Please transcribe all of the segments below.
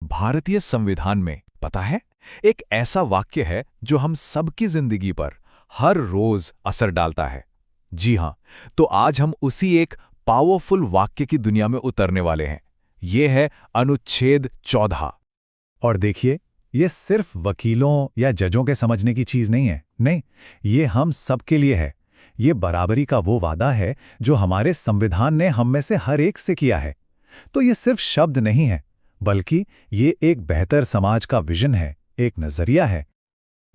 भारतीय संविधान में पता है, एक ऐसा वाक्य है जो हम सबकी जिंदगी पर हर रोज असर डालता है। जी हां, तो आज हम उसी एक पावरफुल वाक्य की दुनिया में उतरने वाले हैं। ये है अनुच्छेद 14। और देखिए, ये सिर्फ वकीलों या जजों के समझने की चीज नहीं है। नहीं, ये हम सबके लिए है। ये बराबरी का वो वादा है जो हमारे संविधान ने हम में से हर एक से किया है। तो ये सिर्फ शब्द नहीं है, बल्कि ये एक बेहतर समाज का विजन है, एक नजरिया है।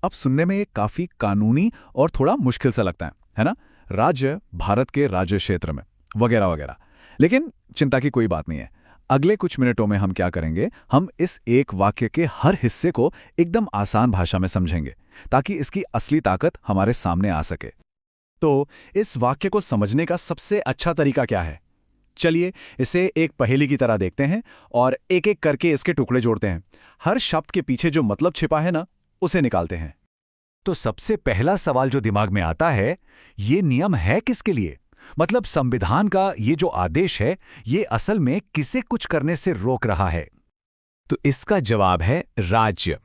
अब सुनने में ये काफी कानूनी और थोड़ा मुश्किल सा लगता है ना? राज्य, भारत के राज्य क्षेत्र में वगैरह वगैरह। लेकिन चिंता की कोई बात नहीं है। अगले कुछ मिनटों में हम क्या करेंगे, हम इस एक वाक्य के हर हिस्से को एकदम आसान भाषा में समझेंगे, ताकि इसकी असली ताकत हमारे सामने आ सके। तो इस वाक्य को समझने का सबसे अच्छा तरीका क्या है? चलिए इसे एक पहेली की तरह देखते हैं और एक एक करके इसके टुकड़े जोड़ते हैं। हर शब्द के पीछे जो मतलब छिपा है ना, उसे निकालते हैं। तो सबसे पहला सवाल जो दिमाग में आता है, ये नियम है किसके लिए? मतलब संविधान का ये जो आदेश है, ये असल में किसे कुछ करने से रोक रहा है? तो इसका जवाब है राज्य।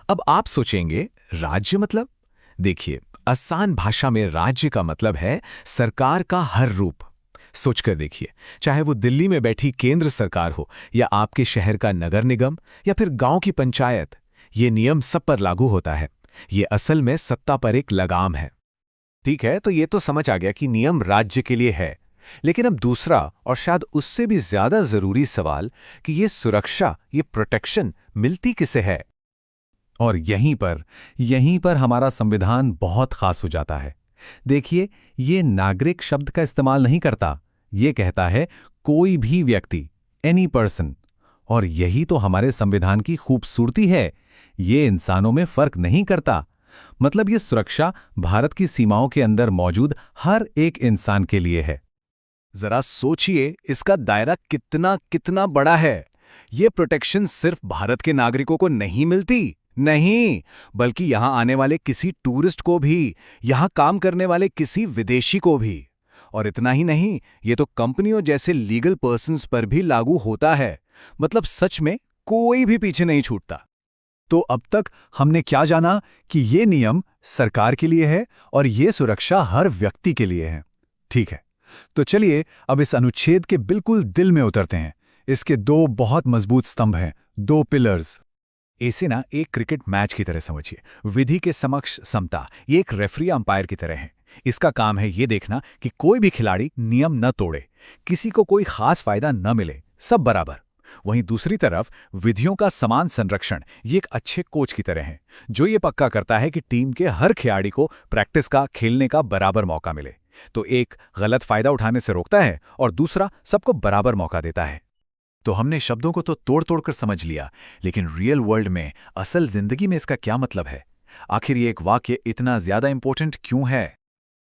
अब आप सोचेंगे, राज्य मतलब? देखिए, आसान भाषा में राज्य का मतलब है सरकार का हर रूप। सोचकर देखिए, चाहे वो दिल्ली में बैठी केंद्र सरकार हो, या आपके शहर का नगर निगम, या फिर गांव की पंचायत, ये नियम सब पर लागू होता है। ये असल में सत्ता पर एक लगाम है। ठीक है, तो ये तो समझ आ गया कि नियम राज्य के लिए है। लेकिन अब दूसरा और शायद उससे भी ज्यादा जरूरी सवाल कि ये सुरक्षा, ये प्रोटेक्शन मिलती किसे है? और यहीं पर हमारा संविधान बहुत खास हो जाता है। देखिए, ये नागरिक शब्द का इस्तेमाल नहीं करता, ये कहता है कोई भी व्यक्ति, एनी पर्सन। और यही तो हमारे संविधान की खूबसूरती है, ये इंसानों में फर्क नहीं करता। मतलब ये सुरक्षा भारत की सीमाओं के अंदर मौजूद हर एक इंसान के लिए है। जरा सोचिए, इसका दायरा कितना कितना बड़ा है। ये प्रोटेक्शन सिर्फ भारत के नागरिकों को नहीं मिलती, नहीं, बल्कि यहां आने वाले किसी टूरिस्ट को भी, यहां काम करने वाले किसी विदेशी को भी। और इतना ही नहीं, ये तो कंपनियों जैसे लीगल पर्सन्स पर भी लागू होता है। मतलब सच में कोई भी पीछे नहीं छूटता। तो अब तक हमने क्या जाना कि ये नियम सरकार के लिए है और ये सुरक्षा हर व्यक्ति के लिए है। ठीक है, तो चलिए अब इस अनुच्छेद के बिल्कुल दिल में उतरते हैं। इसके दो बहुत मजबूत स्तंभ हैं, दो पिलर्स। इसे ना एक क्रिकेट मैच की तरह समझिए। विधि के समक्ष समता, ये एक रेफरी अंपायर की तरह है। इसका काम है ये देखना कि कोई भी खिलाड़ी नियम न तोड़े, किसी को कोई खास फायदा न मिले, सब बराबर। वहीं दूसरी तरफ विधियों का समान संरक्षण, ये एक अच्छे कोच की तरह है, जो ये पक्का करता है कि टीम के हर खिलाड़ी को प्रैक्टिस का, खेलने का बराबर मौका मिले। तो एक गलत फायदा उठाने से रोकता है और दूसरा सबको बराबर मौका देता है। तो हमने शब्दों को तो तोड़ तोड़ कर समझ लिया, लेकिन रियल वर्ल्ड में, असल जिंदगी में इसका क्या मतलब है? आखिर ये एक वाक्य इतना ज्यादा इंपॉर्टेंट क्यों है?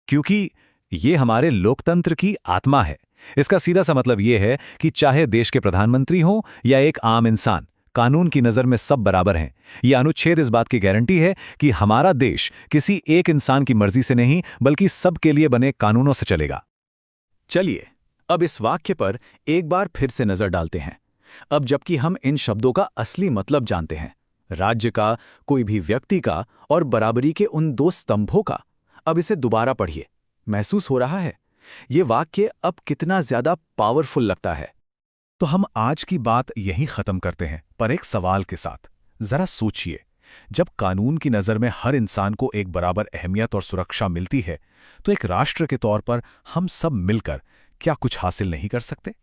क्योंकि ये हमारे लोकतंत्र की आत्मा है। इसका सीधा सा मतलब ये है कि चाहे देश के प्रधानमंत्री हों या एक आम इंसान, कानून की नज़र में सब बराबर हैं। यह अनुच्छेद इस बात की गारंटी है कि हमारा देश किसी एक इंसान की मर्जी से नहीं, बल्कि सबके लिए बने कानूनों से चलेगा। चलिए अब इस वाक्य पर एक बार फिर से नजर डालते हैं। अब जबकि हम इन शब्दों का असली मतलब जानते हैं, राज्य का, कोई भी व्यक्ति का और बराबरी के उन दो स्तंभों का, अब इसे दोबारा पढ़िए। महसूस हो रहा है ये वाक्य अब कितना ज्यादा पावरफुल लगता है? तो हम आज की बात यहीं खत्म करते हैं, पर एक सवाल के साथ। जरा सोचिए, जब कानून की नज़र में हर इंसान को एक बराबर अहमियत और सुरक्षा मिलती है, तो एक राष्ट्र के तौर पर हम सब मिलकर क्या कुछ हासिल नहीं कर सकते?